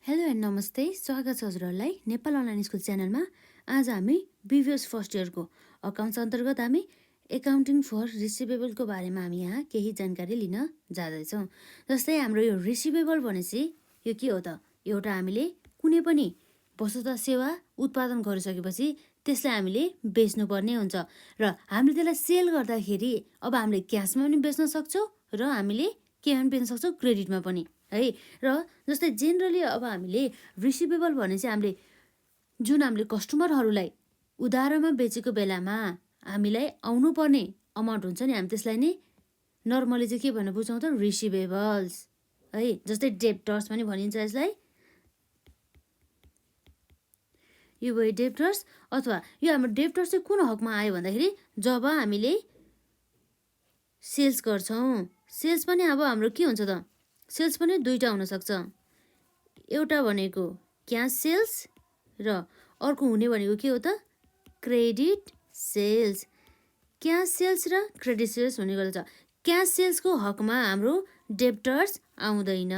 Hello and नमस्ते, स्वागत छ हजुरहरूलाई नेपाल अनलाइन स्कुल च्यानलमा। आज हामी बिबिएस फर्स्ट इयरको अकाउन्ट्स अन्तर्गत हामी एकाउन्टिङ फर रिसिभेबलको बारेमा हामी यहाँ केही जानकारी लिन जाँदैछौँ। जस्तै हाम्रो यो रिसिभेबल भनेपछि यो के हो त? एउटा हामीले कुनै पनि वस्तु तथा सेवा उत्पादन गरिसकेपछि त्यसलाई हामीले बेच्नुपर्ने हुन्छ र हामीले त्यसलाई सेल गर्दाखेरि अब हामीले क्यासमा पनि बेच्न सक्छौँ र हामीले केमा पनि बेच्न सक्छौँ, क्रेडिटमा पनि है। र जस्तै जेनरली अब हामीले रिसिभेबल भने चाहिँ हामीले कस्टमरहरूलाई उधारोमा बेचेको बेलामा हामीलाई आउनुपर्ने अमाउन्ट हुन्छ नि, हामी त्यसलाई नै नर्मली चाहिँ के भनेर बुझाउँछ, रिसिभेबल्स है। जस्तै डेप्टर्स पनि भनिन्छ यसलाई। यो भयो डेप्टर्स, अथवा यो हाम्रो डेप्टर्स चाहिँ कुन हकमा आयो भन्दाखेरि जब हामीले सेल्स गर्छौँ। सेल्स पनि अब हाम्रो के हुन्छ त? सेल्स पनि दुईवटा हुनसक्छ। एउटा भनेको क्यास सेल्स र अर्को हुने भनेको के हो त? Credit sales. क्यास सेल्स र क्रेडिट सेल्स हुने गर्दछ। क्यास सेल्सको हकमा हाम्रो डेप्टर्स आउँदैन,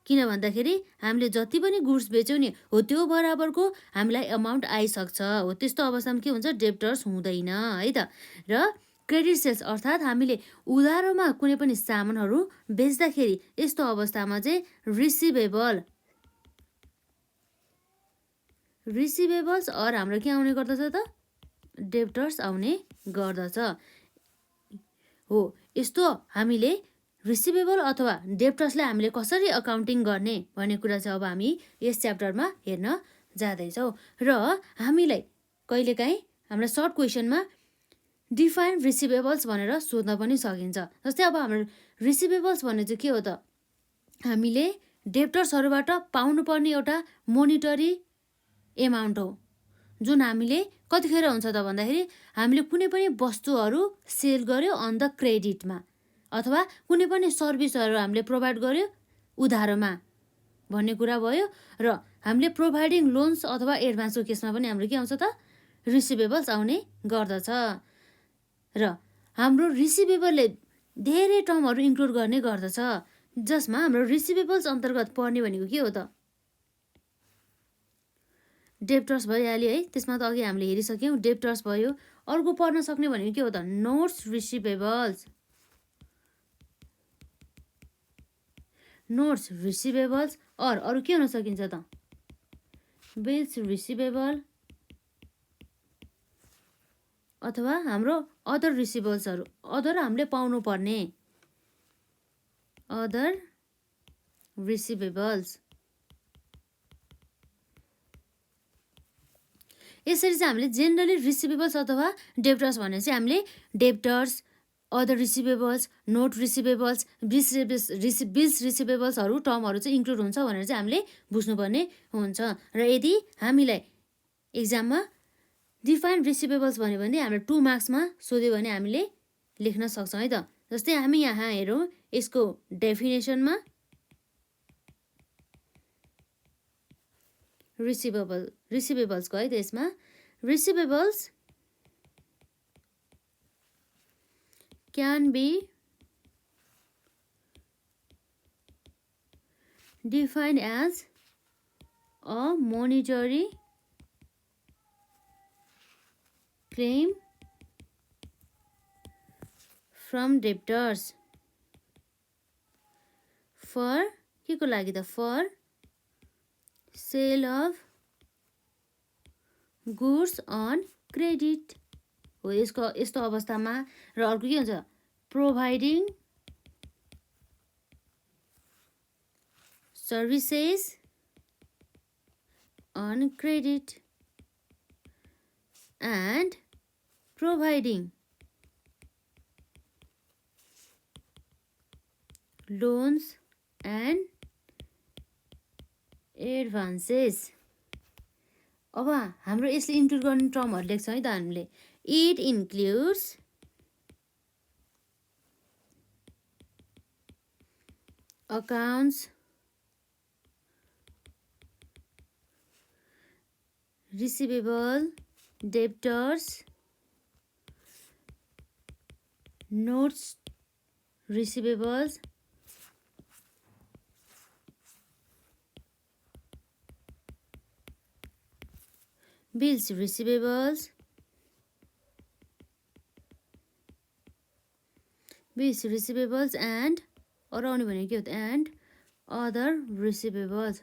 किन भन्दाखेरि हामीले जति पनि गुड्स बेच्यौँ नि हो त्यो बराबरको हामीलाई अमाउन्ट आइसक्छ। हो त्यस्तो अवस्थामा के हुन्छ? डेप्टर्स हुँदैन है त। र क्रेडिट सेल्स अर्थात् हामीले उधारोमा कुनै पनि सामानहरू बेच्दाखेरि यस्तो अवस्थामा चाहिँ रिसिभेबल्स और हाम्रो के आउने गर्दछ त? डेप्टर्स आउने गर्दछ हो। यस्तो हामीले रिसिभेबल अथवा डेप्टर्सलाई हामीले कसरी अकाउन्टिङ गर्ने भन्ने कुरा चाहिँ अब हामी यस च्याप्टरमा हेर्न जाँदैछौँ। र हामीलाई कहिलेकाहीँ हाम्रो सर्ट क्वेसनमा डिफाइन रिसिभेबल्स भनेर सोध्न पनि सकिन्छ। जस्तै अब हाम्रो रिसिभेबल्स भन्ने चाहिँ के हो त? हामीले डेप्टर्सहरूबाट पाउनुपर्ने एउटा मोनिटरी एमाउन्ट हो, जुन हामीले कतिखेर हुन्छ त भन्दाखेरि हामीले कुनै पनि वस्तुहरू सेल गर्यो अन द क्रेडिटमा, अथवा कुनै पनि सर्भिसहरू हामीले प्रोभाइड गर्यो उधारोमा भन्ने कुरा भयो। र हामीले प्रोभाइडिङ लोन्स अथवा एडभान्सको केसमा पनि हाम्रो के आउँछ त? रिसिभेबल्स आउने गर्दछ। र हाम्रो रिसिभेबलले धेरै टर्महरू इन्क्लुड गर्ने गर्दछ, जसमा हाम्रो रिसिभेबल्स अन्तर्गत पर्ने भनेको के हो त? डेप्टर्स भइहाल्यो है, त्यसमा त अघि हामीले हेरिसक्यौँ, डेप्टर्स भयो। अर्को पर्न सक्ने भनेको के हो त? नोट्स रिसिभेबल्स। नोट्स रिसिभेबल्स अरू के हुन सकिन्छ त? बिल्स रिसिभेबल, अथवा हाम्रो अदर रिसिभेबल्सहरू, अदर हामीले पाउनु पर्ने अदर रिसिभेबल्स। यसरी चाहिँ हामीले जेनरली रिसिभेबल्स अथवा डेप्टर्स भने चाहिँ हामीले डेप्टर्स, अदर रिसिभेबल्स, नोट रिसिभेबल्स, बिल्स रिसिभेबल्सहरू टर्महरू चाहिँ इन्क्लुड हुन्छ भनेर चाहिँ हामीले बुझ्नुपर्ने हुन्छ। र यदि हामीलाई एक्जाममा डिफाइन रिसिभेबल्स भन्यो भने हामीले 2 मार्क्समा सोध्यो भने हामीले लेख्न सक्छौँ है त। जस्तै हामी यहाँ हेरौँ यसको डेफिनेसनमा, रिसिभेबल्सको है त। यसमा receivables can be defined as a monetary claim from debtors for के को लागि त? for sale of goods on credit हो। यस्तो अवस्थामा र अर्को के हुन्छ? Providing services on credit and providing loans and advances। अब हाम्रो यसले इन्क्लुड गर्ने टर्महरू लेख्छौँ है त हामीले। It includes accounts receivable, debtors, notes receivables, bills receivables, bills receivables and अरू आउने भनेको के हो त and other receivables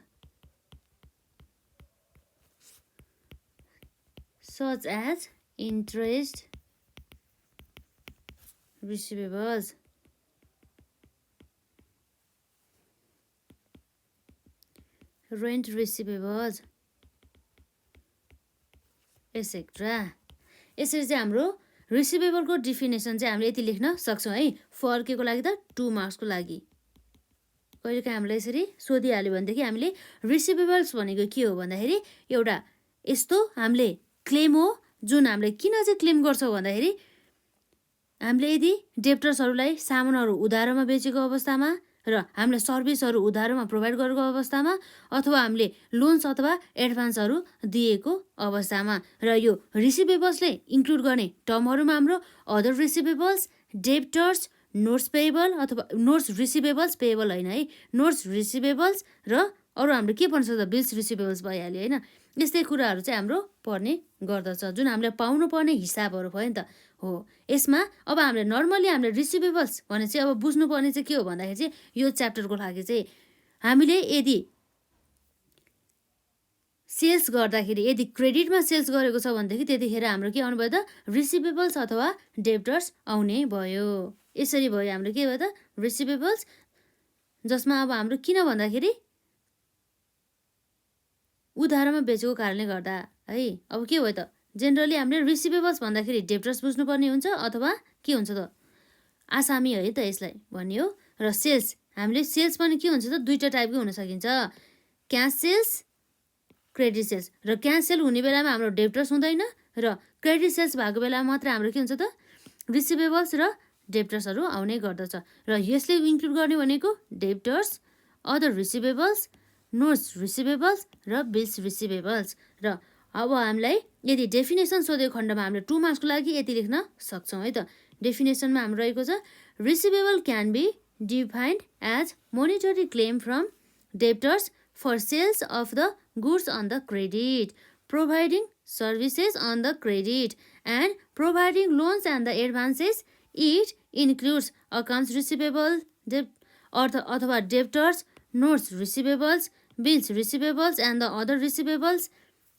such as interest receivables, rent receivables, etc. यसरी चाहिँ हाम्रो रिसिभेबलको डिफिनेसन चाहिँ हामीले यति लेख्न सक्छौँ है। फर्केको लागि त 2 मार्क्सको लागि। कहिलेकाहीँ हामीलाई यसरी सोधिहाल्यो भनेदेखि हामीले रिसिभेबल्स भनेको के हो भन्दाखेरि एउटा यस्तो हामीले क्लेम हो जुन हामीले किन चाहिँ क्लेम गर्छौँ भन्दाखेरि हामीले यदि डेप्टर्सहरूलाई सामानहरू उधारोमा बेचेको अवस्थामा र हामीले सर्भिसहरू उधारोमा प्रोभाइड गरेको अवस्थामा अथवा हामीले लोन्स अथवा एडभान्सहरू दिएको अवस्थामा र यो रिसिभेबल्सले इन्क्लुड गर्ने टर्महरूमा हाम्रो अदर रिसिभेबल्स, डेप्टर्स, नोट्स पेएबल अथवा नोट्स रिसिभेबल्स, पेएबल होइन है, नोट्स रिसिभेबल्स र अरू हाम्रो के पर्छ त बिल्स रिसिभेबल्स भइहाल्यो होइन। यस्तै कुराहरू चाहिँ हाम्रो पर्ने गर्दछ जुन हामीले पाउनुपर्ने हिसाबहरू भयो नि त हो। यसमा अब हामीले नर्मली हामीले रिसिभेबल्स भने चाहिँ अब बुझ्नुपर्ने चाहिँ के हो भन्दाखेरि चाहिँ यो च्याप्टरको लागि चाहिँ हामीले यदि सेल्स गर्दाखेरि यदि क्रेडिटमा सेल्स गरेको छ भनेदेखि त्यतिखेर हाम्रो के आउनु भयो त रिसिभेबल्स अथवा डेप्टर्स आउने भयो। यसरी भयो हाम्रो के भयो त रिसिभेबल्स, जसमा अब हाम्रो किन भन्दाखेरि उधारोमा बेचेको कारणले गर्दा है। अब के भयो त जेनरली हामीले रिसिभेबल्स भन्दाखेरि डेप्टर्स बुझ्नुपर्ने हुन्छ अथवा के हुन्छ त आसामी है त यसलाई भन्ने हो। र सेल्स हामीले सेल्स पनि के हुन्छ त दुईवटा टाइपको हुन सकिन्छ, क्यास सेल्स, क्रेडिट सेल्स। र क्यास सेल हुने बेलामा हाम्रो डेप्टर्स हुँदैन र क्रेडिट सेल्स भएको बेलामा मात्र हाम्रो के हुन्छ त रिसिभेबल्स र डेप्टर्सहरू आउने गर्दछ। र यसले इन्क्लुड गर्ने भनेको डेप्टर्स, अदर रिसिभेबल्स, नोट्स रिसिभेबल्स र बिल्स रिसिभेबल्स। र अब हामीलाई यदि डेफिनेसन सोधेको खण्डमा हामीले 2 मार्क्सको लागि यति लेख्न सक्छौँ है त। डेफिनेसनमा हाम्रो रहेको छ receivable can be defined as monetary claim from debtors for sales of the goods on the credit, providing services on the credit and providing loans and the advances. It includes accounts receivable अथवा debtors, notes receivables, bills receivables and the other receivables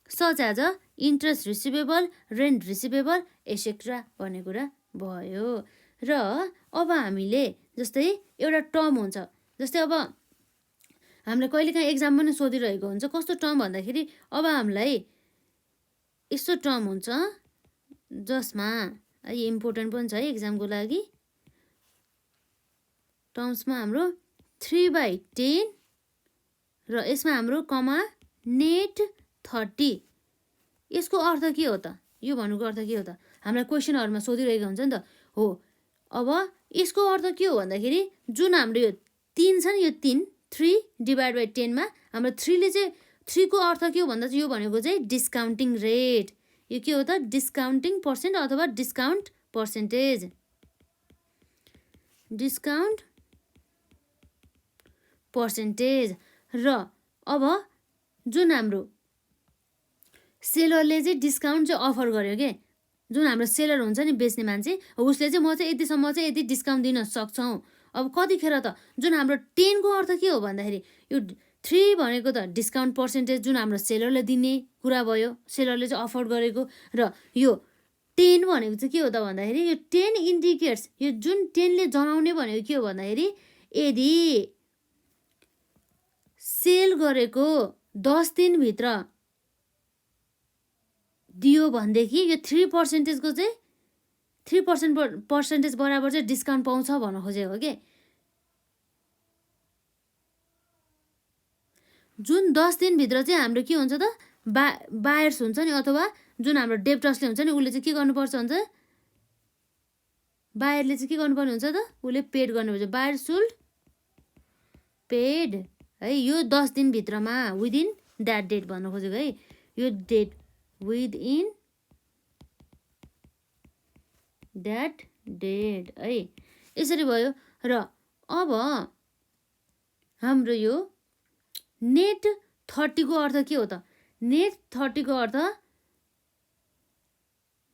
such as a interest receivable, rent receivable etcetera भन्ने कुरा भयो। र अब हामीले जस्तै एउटा term हुन्छ, जस्तै अब हामीले कहिलेकाहीँ एक्जाम पनि सोधिरहेको हुन्छ कस्तो टर्म भन्दाखेरि अब हामीलाई यस्तो टर्म हुन्छ जसमा है इम्पोर्टेन्ट पनि छ है एक्जामको लागि। टर्म्समा हाम्रो 3/10 र यसमा हाम्रो कमा नेट 30। यसको अर्थ के हो त, यो भन्नुको अर्थ के हो त हामीलाई क्वेसनहरूमा सोधिरहेको हुन्छ नि त हो। अब यसको अर्थ के हो भन्दाखेरि जुन हाम्रो यो 3 छ नि, यो 3/10 मा हाम्रो 3 ले चाहिँ 3 को अर्थ के हो भन्दा चाहिँ यो भनेको चाहिँ डिस्काउन्टिङ रेट। यो के हो त डिस्काउन्टिङ पर्सेन्ट अथवा डिस्काउन्ट पर्सेन्टेज, डिस्काउन्ट पर्सेन्टेज। र अब जुन हाम्रो सेलरले चाहिँ डिस्काउन्ट चाहिँ अफर गर्यो के, जुन हाम्रो सेलर हुन्छ नि बेच्ने मान्छे उसले चाहिँ म चाहिँ यतिसम्म चाहिँ यति डिस्काउन्ट दिन सक्छौँ। अब कतिखेर त जुन हाम्रो 10 को अर्थ के हो भन्दाखेरि यो 3 भनेको त डिस्काउन्ट पर्सेन्टेज जुन हाम्रो सेलरले दिने कुरा भयो, सेलरले चाहिँ अफर गरेको। र यो 10 भनेको चाहिँ के हो त भन्दाखेरि यो 10 इन्डिकेट्स, यो जुन 10 ले जनाउने भनेको के हो भन्दाखेरि यदि सेल गरेको 10 दिनभित्र दियो भनेदेखि यो 3% को चाहिँ 3% बराबर चाहिँ डिस्काउन्ट पाउँछ भन्न खोजेको हो कि। जुन 10 दिनभित्र चाहिँ हाम्रो के हुन्छ त बायर्स हुन्छ नि अथवा जुन हाम्रो डेप्टर्सले हुन्छ नि उसले चाहिँ के गर्नुपर्छ हुन्छ, बायरले चाहिँ के गर्नुपर्ने हुन्छ त उसले पेड गर्नुपर्छ। बायर सुड पेड है यो 10 दिनभित्रमा विदिन द्याट डेट भन्न खोजेको है, यो डेट विदिन द्याट डेट है। यसरी भयो। र अब हाम्रो यो नेट 30 को अर्थ के हो त, नेट 30 को अर्थ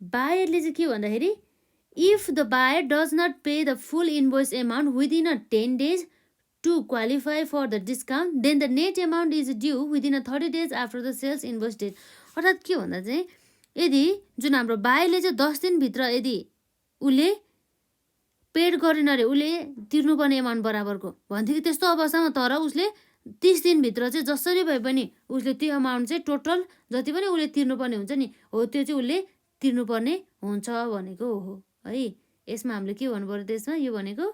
बायरले चाहिँ के भन्दाखेरि if the buyer does not pay the full invoice amount within a 10 days to qualify for the discount, then the net amount is due within a 30 days after the sales invoice date. अर्थात् के भन्दा चाहिँ यदि जुन हाम्रो बायरले चाहिँ 10 दिनभित्र यदि उसले पेड गरेन अरे उसले तिर्नुपर्ने एमाउन्ट बराबरको भन्थ्यो कि त्यस्तो अवस्थामा तर उसले 30 दिनभित्र चाहिँ जसरी भए पनि उसले त्यो अमाउन्ट चाहिँ टोटल जति पनि उसले तिर्नुपर्ने हुन्छ नि हो त्यो चाहिँ उसले तिर्नुपर्ने हुन्छ भनेको हो है। यसमा हामीले के भन्नु पर्यो त्यसमा यो भनेको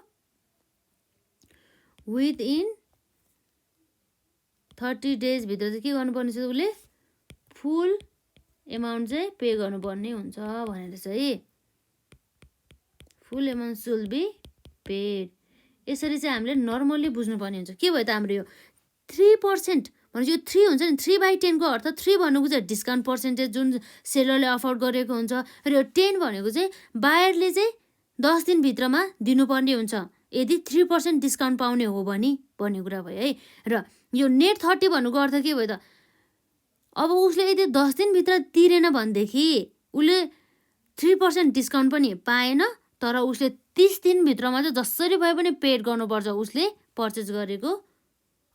विदिन 30 days भित्र चाहिँ के गर्नुपर्ने छ उसले फुल एमाउन्ट चाहिँ पे गर्नुपर्ने हुन्छ भनेर चाहिँ फुल एमाउन्ट सुल बी पेड। यसरी चाहिँ हामीले नर्मल्ली बुझ्नुपर्ने हुन्छ। के भयो त हाम्रो यो 3% भनेपछि यो 3 हुन्छ नि 3/10 को अर्थ 3 भनेको चाहिँ डिस्काउन्ट पर्सेन्टेज जुन सेलरले अफर गरेको हुन्छ र यो 10 भनेको चाहिँ बायरले चाहिँ 10 दिनभित्रमा दिनुपर्ने हुन्छ यदि 3% डिस्काउन्ट पाउने हो भने भन्ने कुरा भयो है। र यो नेट 30 भन्नुको अर्थ के भयो त अब उसले यदि 10 दिनभित्र तिरेन भनेदेखि उसले 3% डिस्काउन्ट पनि पाएन तर उसले 30 दिनभित्रमा चाहिँ जसरी भए पनि पेड गर्नुपर्छ उसले पर्चेज गरेको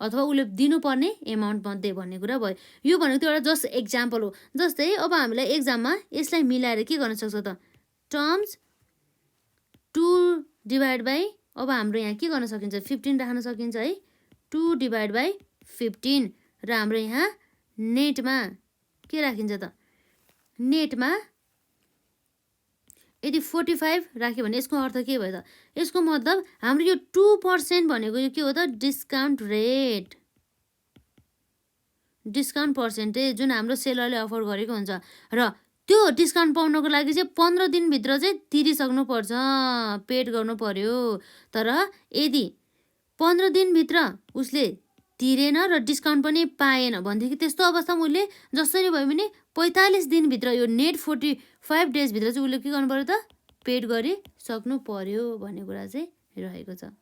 अथवा उसले दिनुपर्ने एमाउन्ट मध्ये भन्ने कुरा भयो। यो भनेको त्यो एउटा जस्ट एक्जाम्पल हो। जस्तै अब हामीलाई एक्जाममा यसलाई मिलाएर के गर्न सक्छ त टर्म्स 2 डिभाइड बाई अब हाम्रो यहाँ के गर्न सकिन्छ 15 राख्न सकिन्छ है 2 डिभाइड बाई 15 र हाम्रो यहाँ नेटमा के राखिन्छ त नेटमा यदि 45 राख्यो भने यसको अर्थ के भयो त यसको मतलब हाम्रो यो 2% भनेको यो के हो त डिस्काउन्ट रेट डिस्काउन्ट पर्सेन्टेज जुन हाम्रो सेलरले अफर गरेको हुन्छ र त्यो डिस्काउन्ट पाउनको लागि चाहिँ 15 दिनभित्र चाहिँ तिरिसक्नु पर्छ पेड गर्नु पर्यो। तर यदि 15 दिनभित्र उसले तिरेन र डिस्काउन्ट पनि पाएन भनेदेखि त्यस्तो अवस्थामा उसले जसरी भयो भने 45 दिनभित्र यो नेट 45 डेजभित्र चाहिँ उसले के गर्नु पर्यो त पेड गरिसक्नु पर्यो भन्ने कुरा चाहिँ रहेको छ।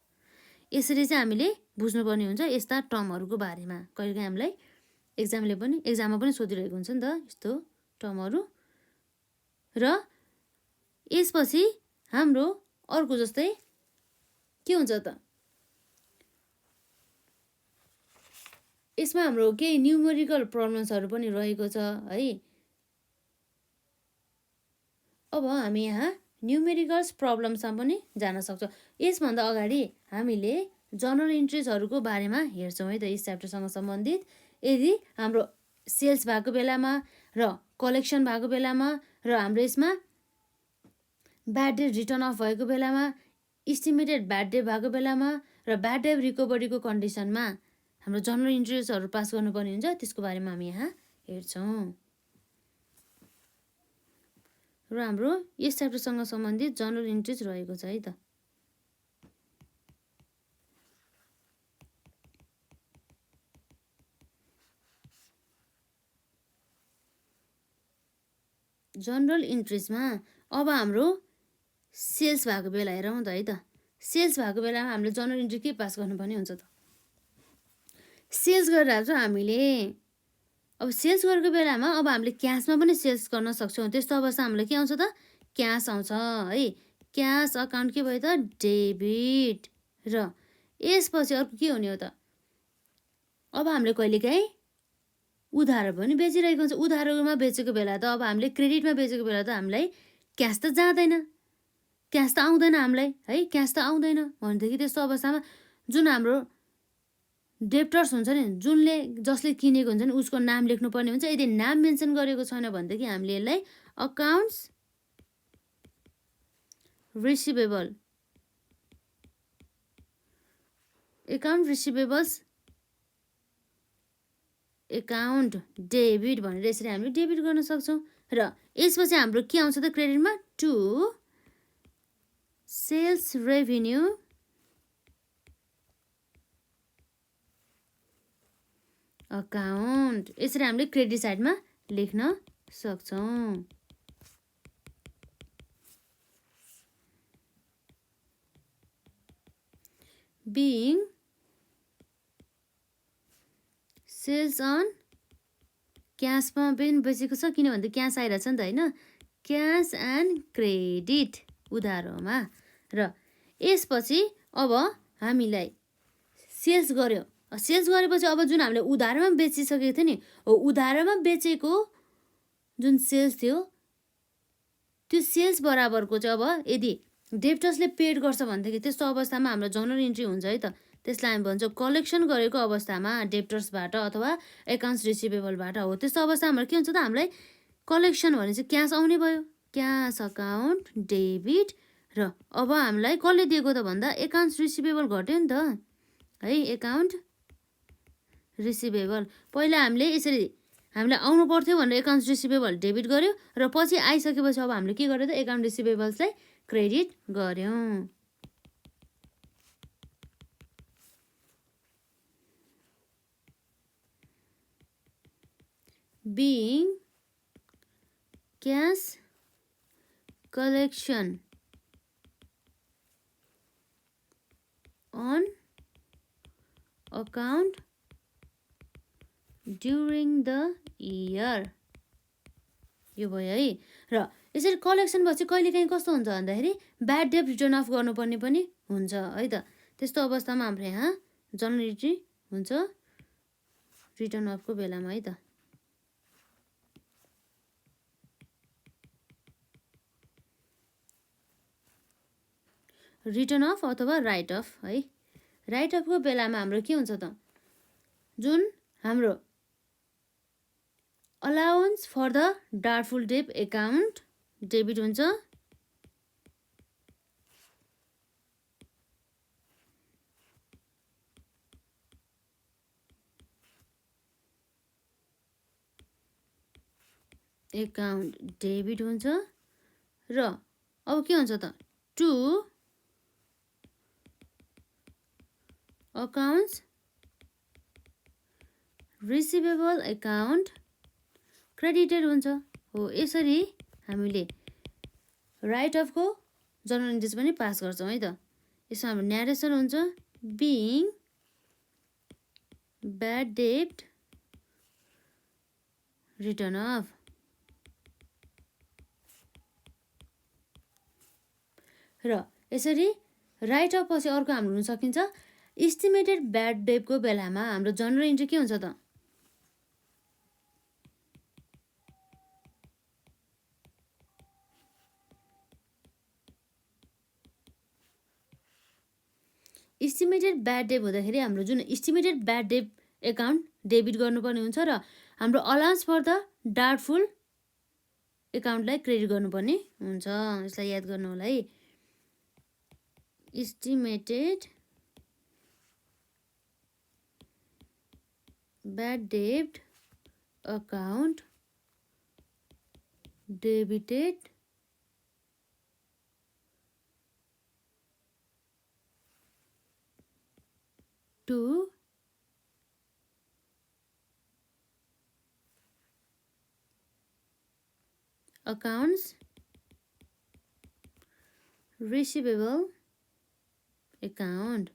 यसरी चाहिँ हामीले बुझ्नुपर्ने हुन्छ यस्ता टर्महरूको बारेमा। कहिलेकाहीँ हामीलाई एक्जाममा पनि सोधिरहेको हुन्छ नि त यस्तो टर्महरू। र यसपछि हाम्रो अर्को जस्तै के हुन्छ त यसमा हाम्रो केही न्युमेरिकल प्रब्लम्सहरू पनि रहेको छ है। अब हामी यहाँ न्युमेरिकल्स प्रब्लम्समा पनि जान सक्छौँ। यसभन्दा अगाडि हामीले जनरल इन्ट्रेस्टहरूको बारेमा हेर्छौँ है त यस च्याप्टरसँग सम्बन्धित। यदि हाम्रो सेल्स भएको बेलामा र कलेक्सन भएको बेलामा र हाम्रो यसमा ब्याड डेट रिटर्न अफ भएको बेलामा इस्टिमेटेड ब्याड डेट भएको बेलामा र ब्याड डेट रिकभरीको कन्डिसनमा हाम्रो जनरल इन्ट्रेस्टहरू पास गर्नुपर्ने हुन्छ त्यसको बारेमा हामी यहाँ हेर्छौँ। र हाम्रो यस च्याप्टरसँग सम्बन्धित जनरल इन्ट्रेस्ट रहेको छ है त। जनरल इन्ट्रेस्टमा अब हाम्रो सेल्स भएको बेला हेरौँ त है त। सेल्स भएको बेलामा हामीले जनरल इन्ट्रेस्ट के पास गर्नुपर्ने हुन्छ त सेल्स गरेर चाहिँ हामीले अब सेल्स गरेको बेलामा अब हामीले क्यासमा पनि सेल्स गर्न सक्छौँ। त्यस्तो अवस्था हामीलाई के आउँछ त क्यास आउँछ है। क्यास अकाउन्ट के भयो त डेबिट। र यसपछि अर्को के हुने हो त अब हामीले कहिलेकाहीँ उधारो पनि बेचिरहेको हुन्छ। उधारोमा बेचेको बेला त अब हामीले क्रेडिटमा बेचेको बेला त हामीलाई क्यास त जाँदैन क्यास त आउँदैन हामीलाई है क्यास त आउँदैन भनेदेखि त्यस्तो अवस्थामा जुन हाम्रो डेप्टर्स हुन्छ नि जसले किनेको हुन्छ नि उसको नाम लेख्नुपर्ने हुन्छ। यदि नाम मेन्सन गरेको छैन भनेदेखि हामीले यसलाई अकाउन्ट्स रिसिभेबल्स एकाउन्ट डेबिट भनेर यसरी हामीले डेबिट गर्न सक्छौँ। र यसपछि हाम्रो के आउँछ त क्रेडिटमा टु सेल्स रेभिन्यू अकाउन्ट यसरी हामीले क्रेडिट साइडमा लेख्न सक्छौँ। बिङ सेल्स अन क्यासमा पनि बेचेको छ किनभने क्यास आइरहेछ नि त होइन क्यास एन्ड क्रेडिट उधारोमा। र यसपछि अब हामीलाई सेल्स गर्यो। सेल्स गरेपछि अब जुन हामीले उधारोमा बेचिसकेको थियो नि, हो उधारोमा बेचेको जुन सेल्स थियो त्यो सेल्स बराबरको चाहिँ अब यदि डेप्टर्सले पेड गर्छ भनेदेखि त्यस्तो अवस्थामा हाम्रो जर्नल इन्ट्री हुन्छ है त। त्यसलाई हामी भन्छौँ कलेक्सन गरेको अवस्थामा डेप्टर्सबाट अथवा एकाउन्ट्स रिसिभेबलबाट हो। त्यस्तो अवस्थामा हाम्रो के हुन्छ त, हामीलाई कलेक्सन भने चाहिँ क्यास आउने भयो, क्यास अकाउन्ट डेबिट। र अब हामीलाई कसले दिएको त भन्दा एकाउन्ट्स रिसिभेबल घट्यो नि त है, एकाउन्ट रिसिभेबल। पहिला हामीले यसरी हामीलाई आउनु पर्थ्यो भनेर एकाउन्ट्स रिसिभेबल डेबिट गर्यो र पछि आइसकेपछि अब हामीले के गर्यो त एकाउन्ट रिसिभेबल्सलाई क्रेडिट गर्यौँ। being cash collection on account during the year। यो भयो है। र यसरी कलेक्सन भएपछि कहिलेकाहीँ कस्तो हुन्छ भन्दाखेरि ब्याड डेट रिटर्न अफ गर्नुपर्ने पनि हुन्छ है त। त्यस्तो अवस्थामा हाम्रो यहाँ जर्नल इन्ट्री हुन्छ रिटर्न अफको बेलामा है त। रिटर्न अफ अथवा राइट अफ है। राइट अफको बेलामा हाम्रो के हुन्छ त, जुन हाम्रो allowance for the doubtful debt account debit हुन्छ, एकाउन्ट डेबिट हुन्छ। र अब के हुन्छ त, to accounts receivable account credited हुन्छ। हो यसरी हामीले राइट अफको जर्नल इन्ट्रिज पनि पास गर्छौँ है त। यसमा हाम्रो न्यारेसन हुन्छ being bad date return off. र यसरी राइट अफ पछि अर्को हाम्रो हुन सकिन्छ इस्टिमेटेड ब्याड डेटको बेलामा हाम्रो जर्नल इन्ट्री के हुन्छ त, इस्टिमेटेड ब्याड डेट हुँदाखेरि हाम्रो जुन estimated bad debt account debit गर्नुपर्ने हुन्छ र हाम्रो अलाउन्स फर द डाउटफुल एकाउन्टलाई क्रेडिट गर्नुपर्ने हुन्छ। यसलाई याद गर्नु होला है। Estimated bad debt account debited to accounts receivable account.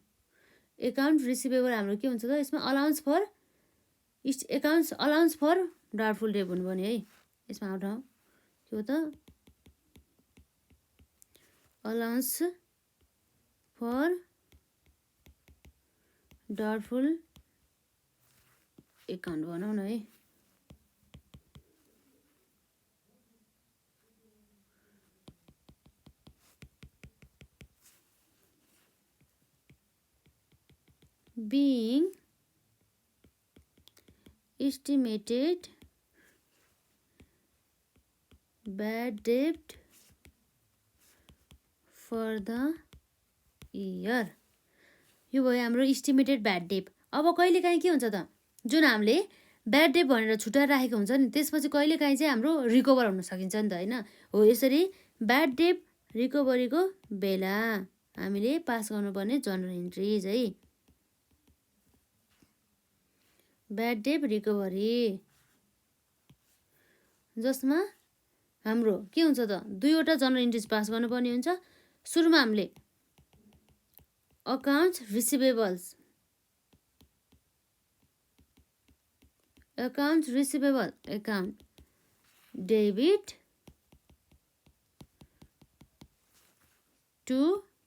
Account receivable हाम्रो के हुन्छ त, यसमा allowance for accounts allowance for doubtful debt हुनुपर्ने है। यसमा आउँछ के हो त, अलाउन्स फर डाउटफुल एकाउन्ट भनौँ न है। being estimated bad debt for the year। यो भयो हाम्रो इस्टिमेटेड ब्याड डेट। अब कहिलेकाहीँ के हुन्छ त, जुन हामीले ब्याड डेट भनेर छुट्याएर राखेको हुन्छ नि त्यसपछि कहिलेकाहीँ चाहिँ हाम्रो रिकभर हुन सकिन्छ नि त होइन। हो यसरी ब्याड डेट रिकभरीको बेला हामीले पास गर्नुपर्ने जर्नल इन्ट्रिज है। ब्याड डेट रिकभरी जसमा हाम्रो के हुन्छ त, दुईवटा जर्नल इन्ट्रिज पास गर्नुपर्ने हुन्छ। सुरुमा हामीले accounts receivable account debit to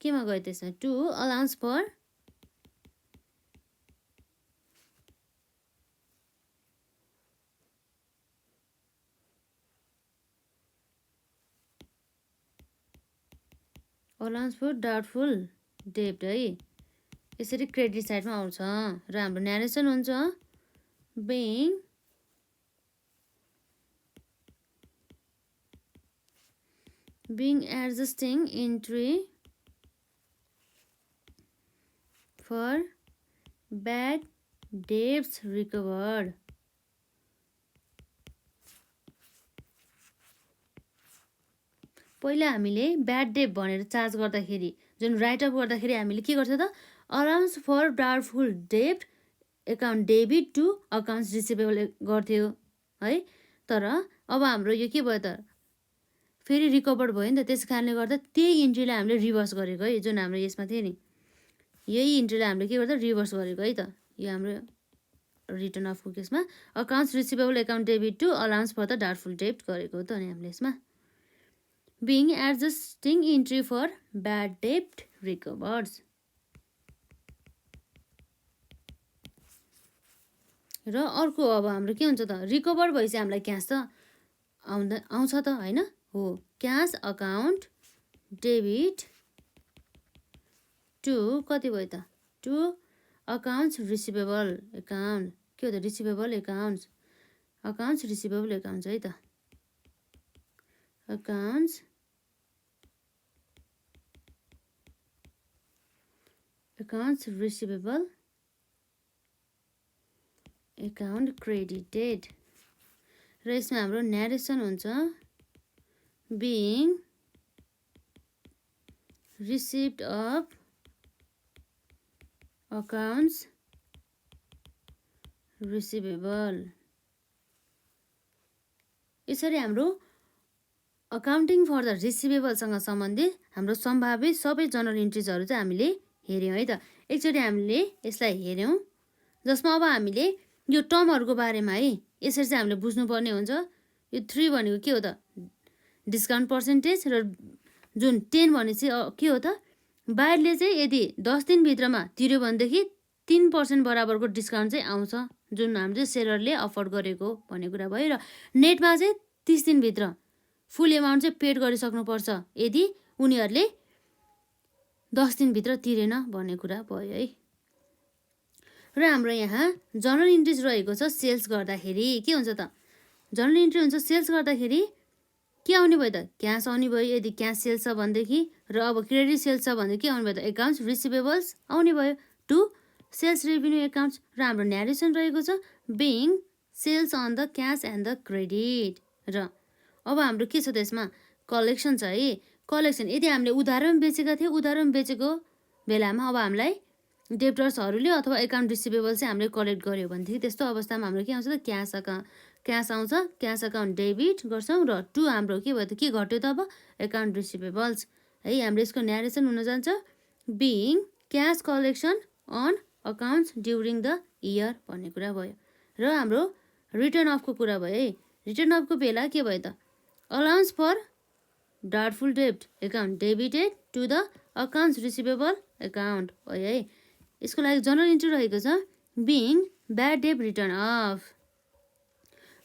केमा गयो त्यसमा टु अलाउन्स फर डाउटफुल डेब्ट है यसरी क्रेडिट साइडमा आउँछ र हाम्रो न्यारेसन हुन्छ being adjusting entry for bad debts recovered पहिला हामीले ब्याड डेट भनेर चार्ज गर्दाखेरि जुन राइट अफ गर्दाखेरि हामीले के गर्छौँ त अलाउन्स फर डाउटफुल डेब्ट account debit to accounts receivable गर्थ्यो है तर अब हाम्रो यो के भयो त फेरि रिकभर्ड भयो नि त त्यस कारणले गर्दा त्यही इन्ट्रीलाई हामीले रिभर्स गरेको है जुन हाम्रो यसमा थियो नि यही इन्ट्रीलाई हामीले के गर्दा रिभर्स गरेको है त यो हाम्रो रिटर्न अफको केसमा accounts receivable account debit to allowance for the doubtful डेब्ट गरेको हो त अनि हामीले यसमा being adjusting entry for bad debt recovers र अर्को अब हाम्रो के हुन्छ त रिकभर भएपछि हामीलाई क्यास त आउँछ त होइन हो क्यास अकाउन्ट डेबिट टु कति भयो त टु अकाउन्ट्स रिसिभेबल एकाउन्ट के हो त रिसिभेबल एकाउन्ट्स रिसिभेबल एकाउन्ट्स है त अकाउन्ट्स रिसिभेबल एकाउन्ट क्रेडिटेड र यसमा हाम्रो न्यारेसन हुन्छ being received of accounts receivable यसरी हाम्रो अकाउन्टिङ फर द रिसिभेबलसँग सम्बन्धित हाम्रो सम्भावित सबै जर्नल इन्ट्रिजहरू चाहिँ हामीले हेऱ्यौँ है त एकचोटि हामीले यसलाई हेऱ्यौँ जसमा अब हामीले यो टर्महरूको बारेमा है यसरी चाहिँ हामीले बुझ्नुपर्ने हुन्छ यो 3 भनेको के हो त डिस्काउन्ट पर्सेन्टेज र जुन 10 भने चाहिँ के हो त बाहिरले चाहिँ यदि 10 दिनभित्रमा तिर्यो भनेदेखि 3% बराबरको डिस्काउन्ट चाहिँ आउँछ जुन हामीले सेलरले अफर गरेको भन्ने कुरा भयो र नेटमा चाहिँ 30 दिनभित्र फुल एमाउन्ट चाहिँ पेड गरिसक्नुपर्छ यदि उनीहरूले 10 दिनभित्र तिरेन भन्ने कुरा भयो है र हाम्रो यहाँ जर्नल इन्ट्रिज रहेको छ सेल्स गर्दाखेरि के हुन्छ त जर्नल इन्ट्री हुन्छ सेल्स गर्दाखेरि के आउने भयो त क्यास आउने भयो यदि क्यास सेल्स छ भनेदेखि र अब क्रेडिट सेल्स छ भने के आउने भयो त एकाउन्ट्स रिसिभेबल्स आउने भयो टु सेल्स रेभिन्यू एकाउन्ट्स र हाम्रो न्यारेसन रहेको छ being sales on the cash and the credit र अब हाम्रो के छ त यसमा कलेक्सन छ है कलेक्सन यदि हामीले उधारमा बेचेका थियौँ उधारमा बेचेको बेलामा अब हामीलाई डेप्टर्सहरूले अथवा एकाउन्ट रिसिभेबल चाहिँ हामीले कलेक्ट गर्यो भनेदेखि त्यस्तो अवस्थामा हाम्रो के आउँछ त क्यास आउँछ क्यास अकाउन्ट डेबिट गर्छौँ र टु हाम्रो के भयो त के घट्यो त अब एकाउन्ट रिसिभेबल्स है हाम्रो यसको न्यारेसन हुन जान्छ being cash collection on accounts during the year भन्ने कुरा भयो र हाम्रो रिटर्न अफको कुरा भयो है रिटर्न अफको बेला के भयो त अलाउन्स फर डाउटफुल डेब्ट account debited to the accounts receivable account भयो है यसको लागि जर्नल इन्ट्री रहेको छ being bad debt written off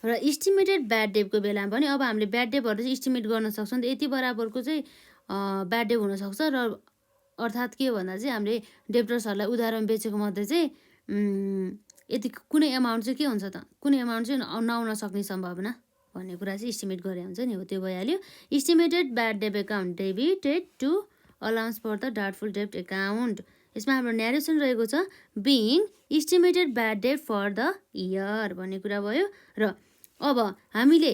र इस्टिमेटेड ब्याड डेबको बेलामा पनि अब हामीले ब्याड डेबहरू चाहिँ इस्टिमेट गर्न सक्छौँ त यति बराबरको चाहिँ ब्याड डेब हुनसक्छ र अर्थात् के हो भन्दा चाहिँ हामीले डेप्टर्सहरूलाई उधारमा बेचेको मध्ये चाहिँ यति कुनै एमाउन्ट चाहिँ के हुन्छ त कुनै एमाउन्ट चाहिँ नआउन सक्ने सम्भावना भन्ने कुरा चाहिँ इस्टिमेट गरे हुन्छ नि हो त्यो भइहाल्यो estimated bad debt account debited to allowance for the doubtful डेब्ट एकाउन्ट यसमा हाम्रो न्यारेसन रहेको छ being estimated bad debt for the year भन्ने कुरा भयो र अब हामीले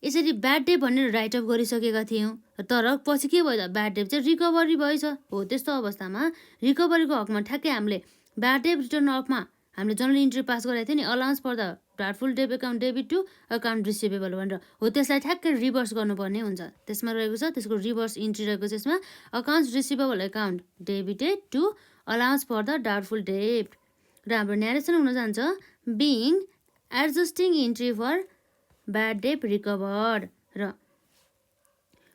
यसरी ब्याड डेब भनेर राइट अफ गरिसकेका थियौँ तर पछि के भयो त ब्याड डेब चाहिँ रिकभरी भएछ हो त्यस्तो अवस्थामा रिकभरीको हकमा ठ्याक्कै हामीले ब्याड डेब रिटर्न अफमा हामीले जर्नल इन्ट्री पास गरेको थियो नि allowance for the doubtful debt account debit to account receivable भनेर हो त्यसलाई ठ्याक्कै रिभर्स गर्नुपर्ने हुन्छ त्यसमा रहेको छ त्यसको रिभर्स इन्ट्री रहेको छ यसमा accounts receivable account debited to allowance for the doubtful डेब्ट र हाम्रो न्यारेसन हुन जान्छ being adjusting entry for bad debt recovered र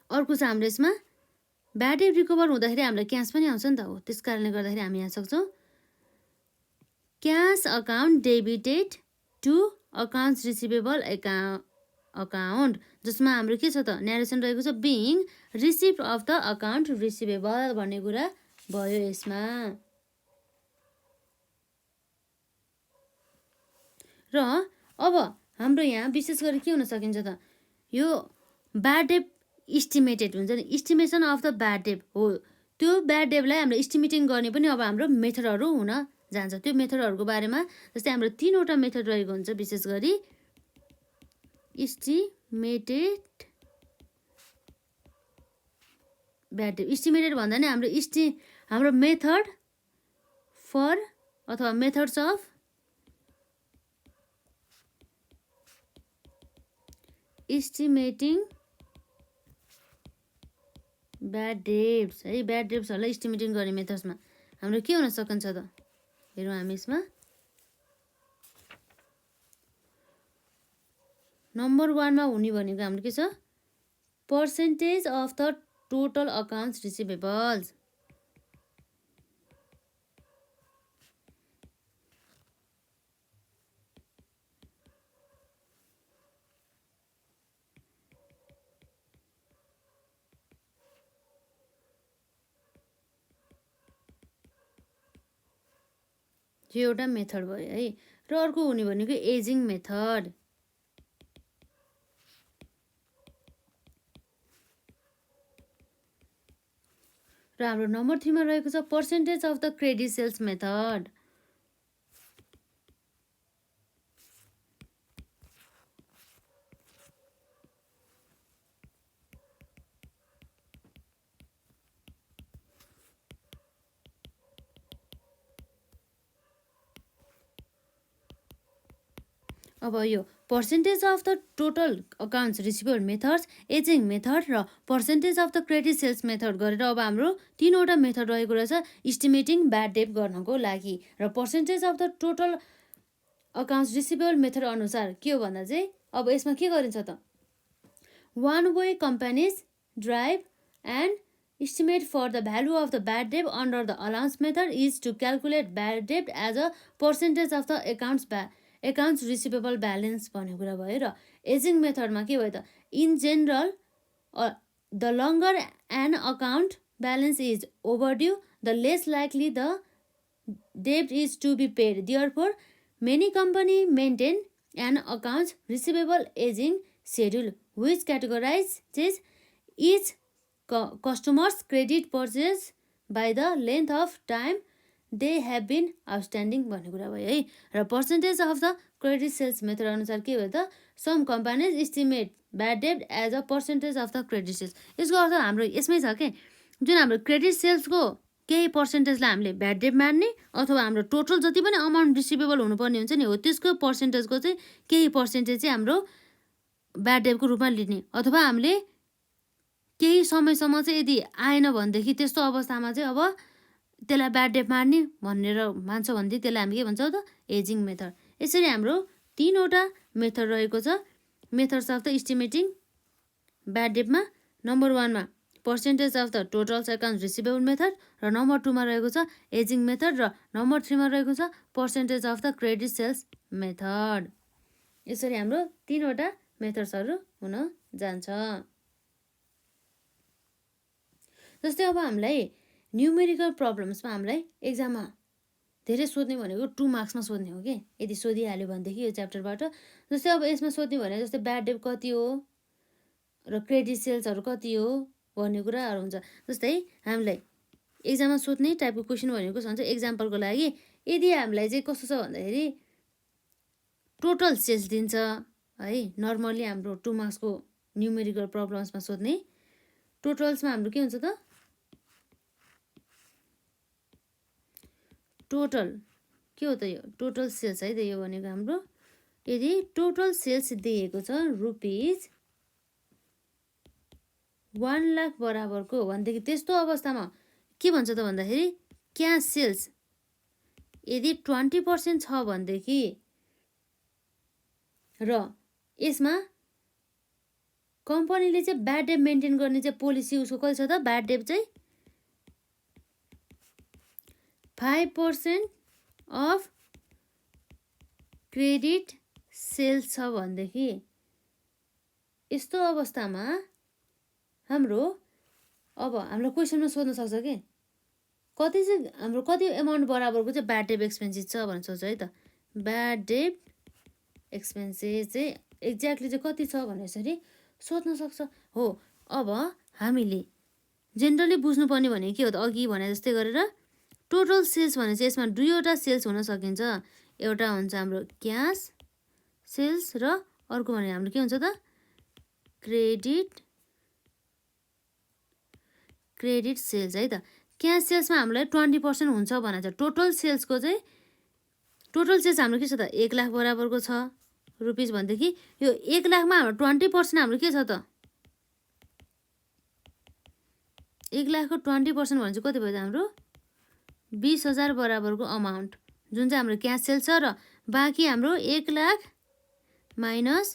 अर्को छ हाम्रो यसमा ब्याड डेट रिकभर हुँदाखेरि हामीलाई क्यास पनि आउँछ नि त हो, त्यस कारणले गर्दाखेरि हामी यहाँ सक्छौँ cash account debited to accounts receivable account, जसमा हाम्रो के छ त न्यारेसन रहेको छ being receipt of the account receivable भन्ने कुरा भयो यसमा। र अब हाम्रो यहाँ विशेष गरी के हुन सकिन्छ त, यो ब्याड डेट इस्टिमेटेड हुन्छ नि, estimation of the bad date हो, त्यो ब्याड डेटलाई हामीले इस्टिमेटिङ गर्ने पनि अब हाम्रो मेथडहरू हुन जान्छ। त्यो मेथडहरूको बारेमा जस्तै हाम्रो 3वटा मेथड रहेको हुन्छ विशेष गरी इस्टिमेटेड ब्याड डेट। इस्टिमेटेड भन्दा नि हाम्रो मेथड फर अथवा methods of estimating bad dates है, ब्याड डेट्सहरूलाई इस्टिमेटिङ गर्ने मेथड्समा हाम्रो के हुन सकिन्छ त, हेरौँ हामी यसमा नम्बर 1मा हुने भनेको हाम्रो के छ percentage of the total accounts receivables. यो एउटा मेथड भयो है। र अर्को हुने भनेको एजिङ मेथड। र हाम्रो नम्बर 3मा रहेको छ percentage of the credit sales method. अब यो percentage of the total accounts receivable methods, ageing method र percentage of the credit sales method गरेर अब हाम्रो 3वटा मेथड रहेको रहेछ इस्टिमेटिङ ब्याड डेट गर्नको लागि। र percentage of the total accounts receivable method अनुसार के हो भन्दा चाहिँ अब यसमा के गरिन्छ त, one way companies drive and estimate for the value of the bad debt under the allowance method is to calculate bad debt as a percentage of the accounts receivable balance भन्ने कुरा भयो। र एजिङ मेथडमा के भयो त, in general the longer an account balance is overdue the less likely the debt is to be paid, therefore many company maintain an accounts receivable ageing schedule which categorises each customers credit purchase by the length of time they have been outstanding भन्ने कुरा भयो है। र percentage of the credit sales method अनुसार के भयो त, some companies estimate bad debt as a percentage of the credit sales. यसको अर्थ हाम्रो यसमै छ कि जुन हाम्रो क्रेडिट सेल्सको केही पर्सेन्टेजलाई हामीले ब्याड डेट मान्ने अथवा हाम्रो टोटल जति पनि अमाउन्ट रिसिभेबल हुनुपर्ने हुन्छ नि हो त्यसको पर्सेन्टेजको चाहिँ केही पर्सेन्टेज चाहिँ हाम्रो ब्याड डेटको रूपमा लिने, अथवा हामीले केही समयसम्म चाहिँ यदि आएन भनेदेखि त्यस्तो अवस्थामा चाहिँ अब त्यसलाई ब्याड डेट मार्ने भनेर मान्छ भनेदेखि त्यसलाई हामी के भन्छौँ त एजिङ मेथड। यसरी हाम्रो 3वटा मेथड रहेको छ methods of the estimating bad डेटमा। नम्बर 1मा percentage of the total account receivable method, र नम्बर 2मा रहेको छ एजिङ मेथड, र नम्बर 3मा रहेको छ percentage of the credit sales method. यसरी हाम्रो 3वटा मेथड्सहरू हुन जान्छ। जस्तै अब हामीलाई न्युमेरिकल प्रब्लम्समा हामीलाई एक्जाममा धेरै सोध्ने भनेको 2 मार्क्समा सोध्ने हो कि, यदि सोधिहाल्यो भनेदेखि यो च्याप्टरबाट। जस्तै अब यसमा सोध्ने भने जस्तै ब्याड डेट कति हो र क्रेडिट सेल्सहरू कति हो भन्ने कुराहरू हुन्छ। जस्तै हामीलाई एक्जाममा सोध्ने टाइपको क्वेसन भनेको हुन्छ एक्जाम्पलको लागि यदि हामीलाई चाहिँ कस्तो छ भन्दाखेरि टोटल सेल्स दिन्छ है, नर्मली हाम्रो 2 मार्क्सको न्युमेरिकल प्रब्लम्समा सोध्ने टोटल्समा हाम्रो के हुन्छ त, टोटल के हो त, यो टोटल सेल्स है त यो भनेको हाम्रो यदि टोटल सेल्स दिएको छ रुपिज 1 लाख बराबरको भनेदेखि त्यस्तो अवस्थामा के भन्छ त भन्दाखेरि क्यास सेल्स यदि 20% छ भनेदेखि र यसमा कम्पनीले चाहिँ ब्याड डेट मेन्टेन गर्ने चाहिँ पोलिसी उसको कति छ त ब्याड डेट चाहिँ 5% अफ क्रेडिट सेल्स छ भनेदेखि यस्तो अवस्थामा हाम्रो क्वेसनमा सोध्न सक्छ कि कति चाहिँ हाम्रो कति एमाउन्ट बराबरको चाहिँ ब्याड डेट एक्सपेन्सेस छ भनेर सोध्छ है त ब्याड डेट एक्सपेन्सेस चाहिँ एक्ज्याक्टली चाहिँ कति छ भनेर यसरी सोध्न सक्छ हो। अब हामीले जेनरली बुझ्नुपर्ने भने के हो त अघि भने जस्तै गरेर टोटल सेल्स भने चाहिँ यसमा दुईवटा सेल्स हुन सकिन्छ एउटा हुन्छ हाम्रो क्यास सेल्स र अर्को भने हाम्रो के हुन्छ त क्रेडिट सेल्स है त क्यास सेल्समा हामीलाई 20% हुन्छ भने चाहिँ टोटल सेल्सको चाहिँ टोटल सेल्स हाम्रो के छ त 1 लाख बराबरको छ रुपिस भनेदेखि यो 1 लाखमा हाम्रो 20% हाम्रो के छ त 1 लाखको 20% भने चाहिँ कति भयो त हाम्रो 20,000 बराबरको अमाउन्ट जुन चाहिँ हाम्रो क्यास सेल्स छ र बाँकी हाम्रो 1 लाख माइनस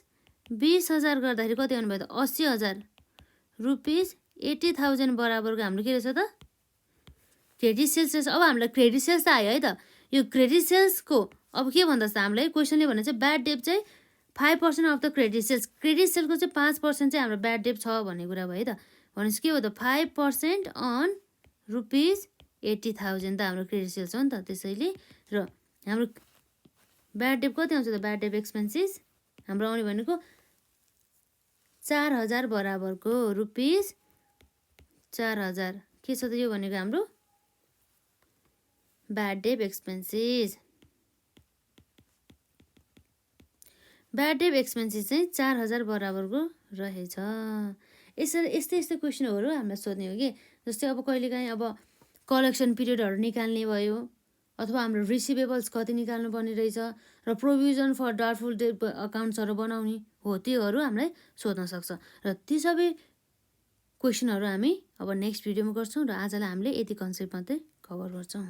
20,000 गर्दाखेरि कति आउनु भयो त 80,000 रुपिस 80,000 बराबरको हाम्रो के रहेछ त क्रेडिट सेल्स रहेछ। अब हामीलाई क्रेडिट सेल्स त आयो है त यो क्रेडिट सेल्सको अब के भन्दा त हामीलाई क्वेसनले भने चाहिँ ब्याड डेट चाहिँ 5% अफ द क्रेडिट सेल्सको चाहिँ 5% चाहिँ हाम्रो ब्याड डेट छ भन्ने कुरा भयो है त भनेपछि के हो त 5% अन रुपिस 80,000 त हाम्रो क्रेडिट सेल्स हो नि त त्यसैले र हाम्रो ब्याड डेट कति आउँछ त ब्याड डेट एक्सपेन्सेस हाम्रो आउने भनेको 4,000 बराबरको रुपिस 4,000 के छ त यो भनेको हाम्रो ब्याड डेट एक्सपेन्सेस चाहिँ 4,000 बराबरको रहेछ। यस्तै क्वेसनहरू हामीलाई सोध्ने हो कि जस्तै अब कहिलेकाहीँ अब कलेक्सन पिरियडहरू निकाल्ने भयो अथवा हाम्रो रिसिभेबल्स कति निकाल्नु पर्ने रहेछ र प्रोभिजन फर डाउटफुल डेट अकाउन्ट्सहरू बनाउने हो त्योहरू हामीलाई सोध्न सक्छ र ती सबै क्वेसनहरू हामी अब नेक्स्ट भिडियोमा गर्छौँ र आजलाई हामीले यति कन्सेप्ट मात्रै कभर गर्छौँ।